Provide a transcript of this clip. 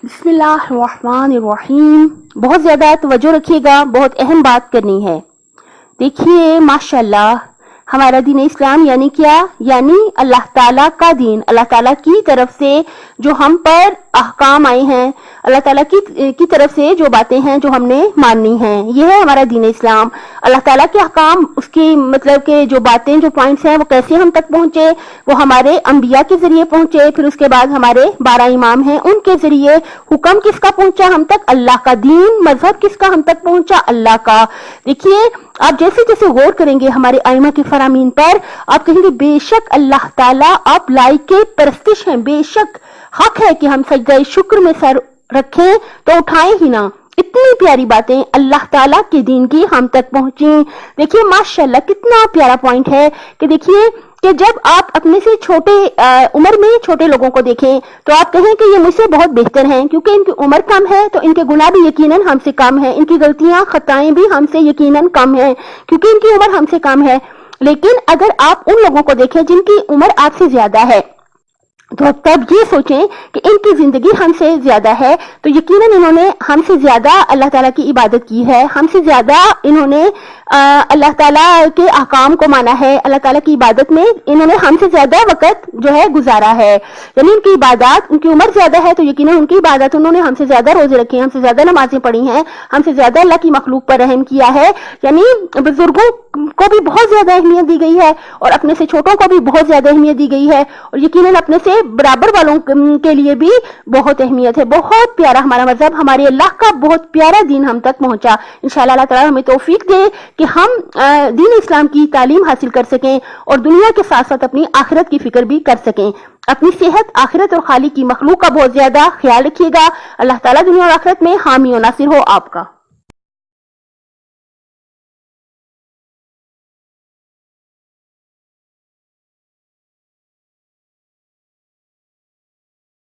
بسم اللہ الرحمن الرحیم. بہت زیادہ توجہ رکھیے گا، بہت اہم بات کرنی ہے. دیکھیے ماشاءاللہ ہمارا دین اسلام یعنی کیا؟ یعنی اللہ تعالیٰ کا دین، اللہ تعالیٰ کی طرف سے جو ہم پر احکام آئے ہیں، اللہ تعالیٰ کی طرف سے جو باتیں ہیں جو ہم نے ماننی ہیں، یہ ہے ہمارا دین اسلام. اللہ تعالیٰ کے احکام، اس کی مطلب کہ جو باتیں جو پوائنٹس ہیں وہ کیسے ہم تک پہنچے، وہ ہمارے انبیاء کے ذریعے پہنچے، پھر اس کے بعد ہمارے 12 امام ہیں ان کے ذریعے. حکم کس کا پہنچا ہم تک؟ اللہ کا. دین مذہب کس کا ہم تک پہنچا؟ اللہ کا. دیکھیے آپ جیسے جیسے غور کریں گے ہمارے ائمہ کی فرامین پر، آپ کہیں گے بے شک اللہ تعالیٰ آپ لائق پرستش ہیں، بے شک حق ہے کہ ہم سجدہ شکر میں سر رکھیں تو اٹھائیں ہی نہ. اتنی پیاری باتیں اللہ تعالیٰ کے دین کی ہم تک پہنچی. دیکھیے ماشاءاللہ کتنا پیارا پوائنٹ ہے کہ دیکھیے کہ جب آپ اپنے سے چھوٹے عمر میں چھوٹے لوگوں کو دیکھیں تو آپ کہیں کہ یہ مجھ سے بہت بہتر ہیں، کیونکہ ان کی عمر کم ہے تو ان کے گناہ بھی یقیناً ہم سے کم ہیں، ان کی غلطیاں خطائیں بھی ہم سے یقیناً کم ہیں کیونکہ ان کی عمر ہم سے کم ہے. لیکن اگر آپ ان لوگوں کو دیکھیں جن کی عمر آپ سے زیادہ ہے تو اب تب یہ سوچیں کہ ان کی زندگی ہم سے زیادہ ہے تو یقیناً انہوں نے ہم سے زیادہ اللہ تعالیٰ کی عبادت کی ہے، ہم سے زیادہ انہوں نے اللہ تعالیٰ کے احکام کو مانا ہے، اللہ تعالیٰ کی عبادت میں انہوں نے ہم سے زیادہ وقت جو ہے گزارا ہے. یعنی ان کی عبادات، ان کی عمر زیادہ ہے تو یقیناً ان کی عبادت، انہوں نے ہم سے زیادہ روزے رکھے ہیں، ہم سے زیادہ نمازیں پڑھی ہیں، ہم سے زیادہ اللہ کی مخلوق پر رحم کیا ہے. یعنی بزرگوں کو بھی بہت زیادہ اہمیت دی گئی ہے اور اپنے سے چھوٹوں کو بھی بہت زیادہ اہمیت دی گئی ہے اور یقیناً اپنے سے برابر والوں کے لیے بھی بہت اہمیت ہے. بہت پیارا ہمارا مذہب، ہمارے اللہ کا بہت پیارا دین ہم تک پہنچا. انشاءاللہ اللہ تعالیٰ ہمیں توفیق دے کہ ہم دین اسلام کی تعلیم حاصل کر سکیں اور دنیا کے ساتھ ساتھ اپنی آخرت کی فکر بھی کر سکیں. اپنی صحت، آخرت اور خالق کی مخلوق کا بہت زیادہ خیال رکھیے گا. اللہ تعالیٰ دنیا اور آخرت میں حامی و ناصر ہو آپ کا.